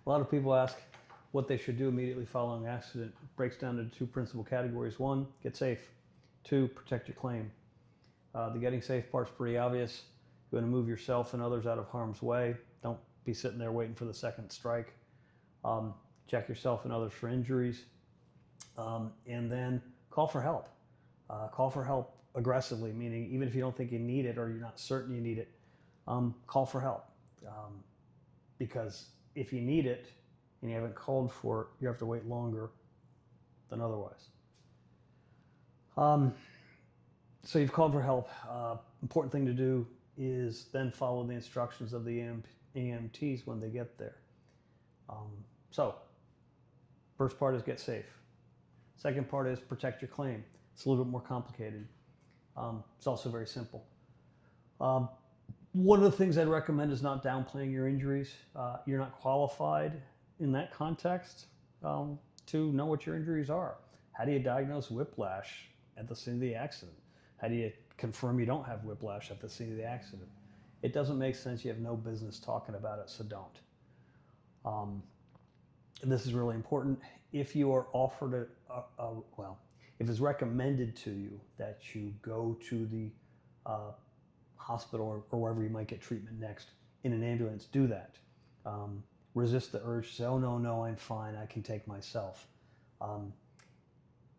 A lot of people ask what they should do immediately following an accident. It breaks down into two principal categories. One, get safe. Two, protect your claim. The getting safe part's pretty obvious. You want to move yourself and others out of harm's way. Don't be sitting there waiting for the second strike. Check yourself and others for injuries. And then call for help. Call for help aggressively, meaning even if you don't think you need it or you're not certain you need it, call for help. Because if you need it and you haven't called for it, you have to wait longer than otherwise. So you've called for help. Important thing to do is then follow the instructions of the EMTs when they get there. So first part is get safe. Second part is protect your claim. It's a little bit more complicated. It's also very simple. One of the things I'd recommend is not downplaying your injuries. You're not qualified in that context to know what your injuries are. How do you diagnose whiplash at the scene of the accident? How do you confirm you don't have whiplash at the scene of the accident? It doesn't make sense. You have no business talking about it, so don't. This is really important. If you are offered if it's recommended to you that you go to the hospital or wherever you might get treatment next in an ambulance, do that. Resist the urge to say, oh, no, I'm fine, I can take myself. An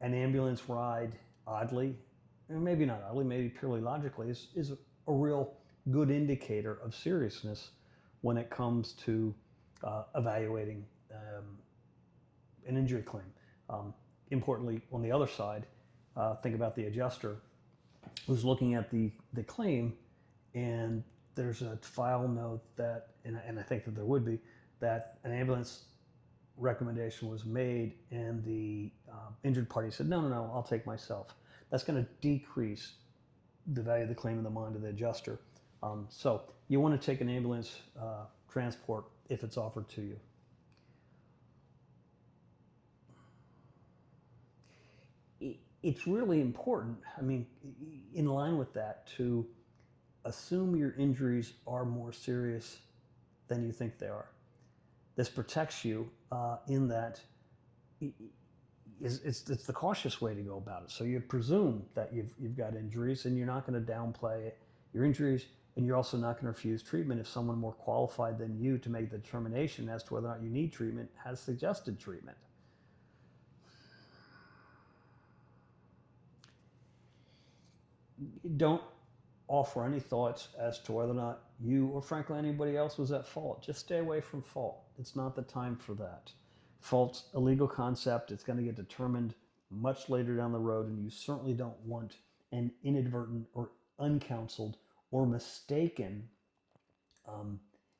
ambulance ride, oddly, and maybe not oddly, maybe purely logically, is a real good indicator of seriousness when it comes to evaluating an injury claim. Importantly, on the other side, think about the adjuster who's looking at the claim, and there's a file note that, and I think that there would be, that an ambulance recommendation was made and the injured party said, no, I'll take myself. That's going to decrease the value of the claim in the mind of the adjuster. So you want to take an ambulance transport if it's offered to you. It's really important, in line with that, to assume your injuries are more serious than you think they are. This protects you in that it's the cautious way to go about it. So you presume that you've got injuries, and you're not going to downplay your injuries, and you're also not going to refuse treatment if someone more qualified than you to make the determination as to whether or not you need treatment has suggested treatment. Don't offer any thoughts as to whether or not you or frankly anybody else was at fault. Just stay away from fault. It's not the time for that. Fault's a legal concept. It's going to get determined much later down the road, and you certainly don't want an inadvertent or uncounseled or mistaken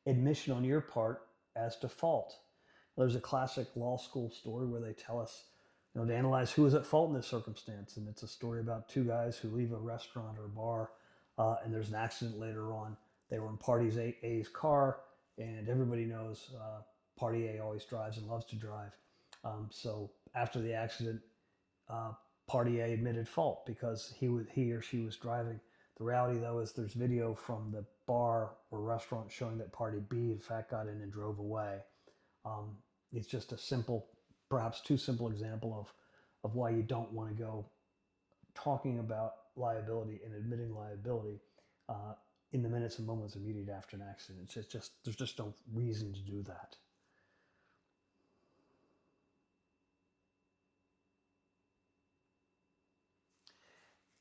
admission on your part as to fault. There's a classic law school story where they tell us, to analyze who is at fault in this circumstance. And it's a story about two guys who leave a restaurant or a bar, and there's an accident later on. They were in Party A's car, and everybody knows Party A always drives and loves to drive. So after the accident, Party A admitted fault because he or she was driving. The reality, though, is there's video from the bar or restaurant showing that Party B, in fact, got in and drove away. It's just a simple, perhaps too simple example of why you don't want to go talking about liability and admitting liability in the minutes and moments immediate after an accident. It's just there's just no reason to do that.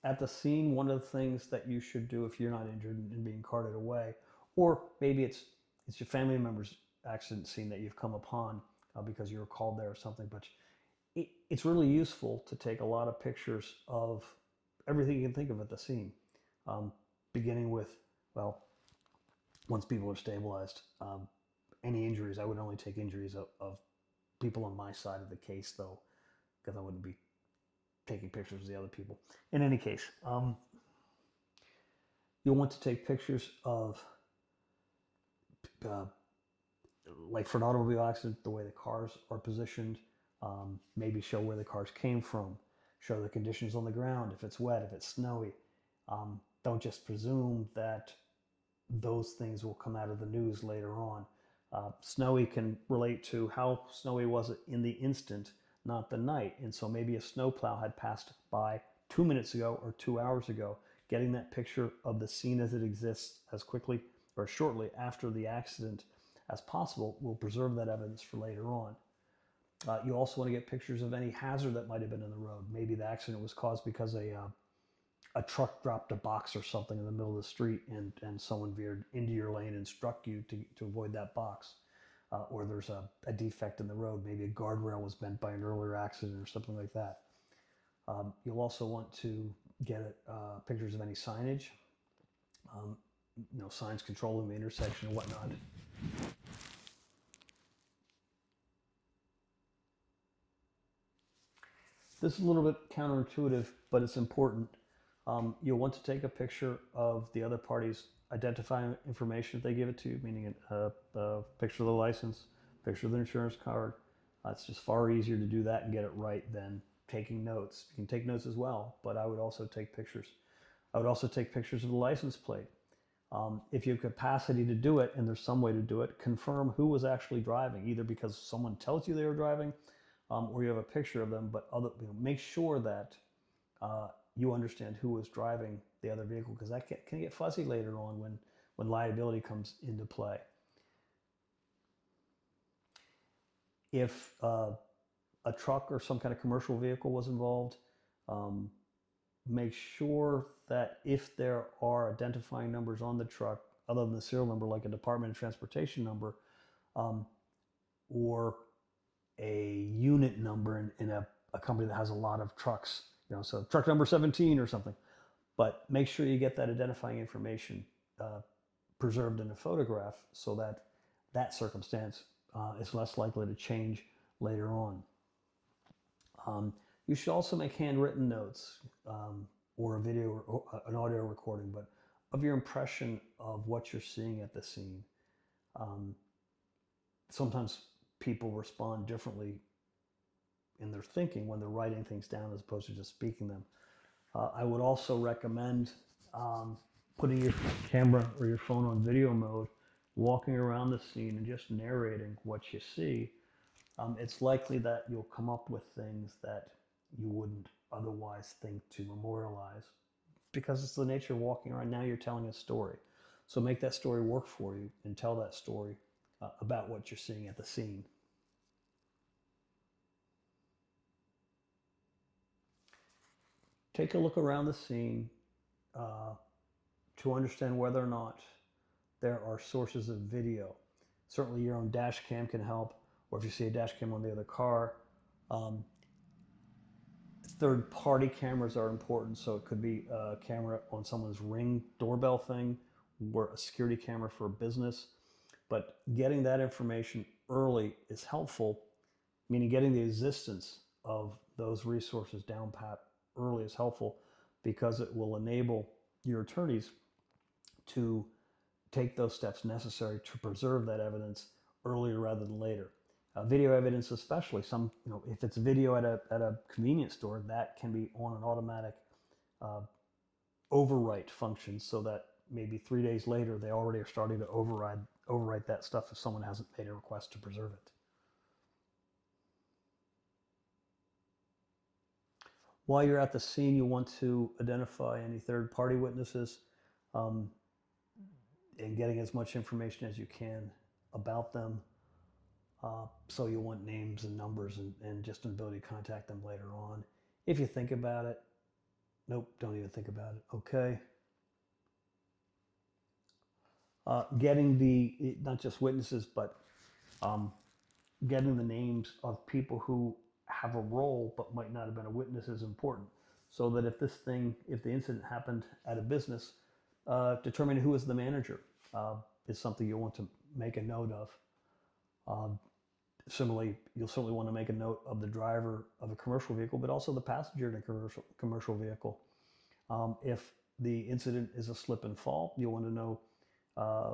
At the scene, one of the things that you should do if you're not injured and being carted away, or maybe it's your family member's accident scene that you've come upon because you were called there or something, but it's really useful to take a lot of pictures of everything you can think of at the scene, beginning with, once people are stabilized, any injuries. I would only take injuries of people on my side of the case, though, because I wouldn't be taking pictures of the other people. In any case, you'll want to take pictures of, like for an automobile accident, the way the cars are positioned, maybe show where the cars came from, show the conditions on the ground, if it's wet, if it's snowy. Don't just presume that those things will come out of the news later on. Snowy can relate to how snowy was it in the instant, not the night. And so maybe a snowplow had passed by 2 minutes ago or 2 hours ago. Getting that picture of the scene as it exists as quickly or shortly after the accident as possible will preserve that evidence for later on. You also want to get pictures of any hazard that might have been in the road. Maybe the accident was caused because a truck dropped a box or something in the middle of the street and someone veered into your lane and struck you to avoid that box. Or there's a defect in the road. Maybe a guardrail was bent by an earlier accident or something like that. You'll also want to get pictures of any signage, signs controlling the intersection and whatnot. This is a little bit counterintuitive, but it's important. You'll want to take a picture of the other party's identifying information if they give it to you, meaning a picture of the license, picture of the insurance card. It's just far easier to do that and get it right than taking notes. You can take notes as well, but I would also take pictures. I would also take pictures of the license plate. If you have capacity to do it and there's some way to do it, confirm who was actually driving, either because someone tells you they were driving or you have a picture of them, but make sure that you understand who was driving the other vehicle, because that can get fuzzy later on when liability comes into play. If a truck or some kind of commercial vehicle was involved, make sure that if there are identifying numbers on the truck, other than the serial number, like a Department of Transportation number, or a unit number in a company that has a lot of trucks, so truck number 17 or something. But make sure you get that identifying information preserved in a photograph so that that circumstance is less likely to change later on. You should also make handwritten notes or a video or an audio recording, but of your impression of what you're seeing at the scene. Sometimes people respond differently in their thinking when they're writing things down as opposed to just speaking them. I would also recommend putting your camera or your phone on video mode, walking around the scene and just narrating what you see. It's likely that you'll come up with things that you wouldn't otherwise think to memorialize, because it's the nature of walking around. Now you're telling a story. So make that story work for you and tell that story about what you're seeing at the scene. Take a look around the scene to understand whether or not there are sources of video. Certainly your own dash cam can help, or if you see a dash cam on the other car. Third-party cameras are important, so it could be a camera on someone's Ring doorbell thing or a security camera for a business. But getting that information early is helpful, meaning getting the existence of those resources down pat early is helpful, because it will enable your attorneys to take those steps necessary to preserve that evidence earlier rather than later. Video evidence, especially if it's video at a convenience store, that can be on an automatic overwrite function, so that maybe 3 days later they already are starting to overwrite that stuff if someone hasn't made a request to preserve it. While you're at the scene, you want to identify any third-party witnesses and getting as much information as you can about them. So you want names and numbers and just an ability to contact them later on. If you think about it, nope, don't even think about it, okay? Getting not just witnesses, but getting the names of people who have a role but might not have been a witness is important. So that if the incident happened at a business, determining who is the manager is something you'll want to make a note of. Similarly, you'll certainly want to make a note of the driver of a commercial vehicle, but also the passenger in a commercial vehicle. If the incident is a slip and fall, you'll want to know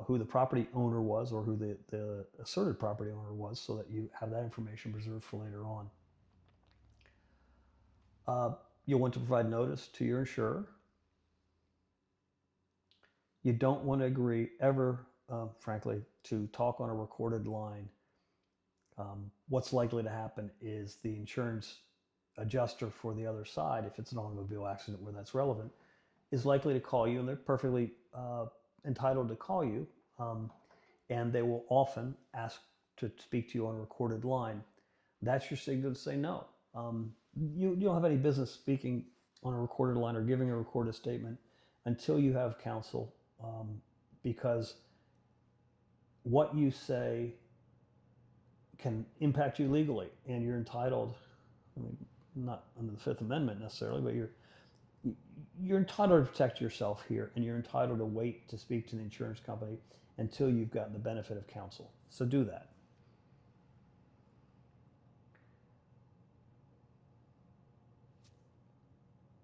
who the property owner was, or who the asserted property owner was, so that you have that information preserved for later on. You'll want to provide notice to your insurer. You don't want to ever frankly, to talk on a recorded line, what's likely to happen is the insurance adjuster for the other side, if it's an automobile accident where that's relevant, is likely to call you, and they're perfectly entitled to call you, and they will often ask to speak to you on a recorded line. That's your signal to say no. You don't have any business speaking on a recorded line or giving a recorded statement until you have counsel, because what you say can impact you legally, and you're entitled, I mean, not under the Fifth Amendment necessarily, but you're entitled to protect yourself here, and you're entitled to wait to speak to the insurance company until you've gotten the benefit of counsel. So do that.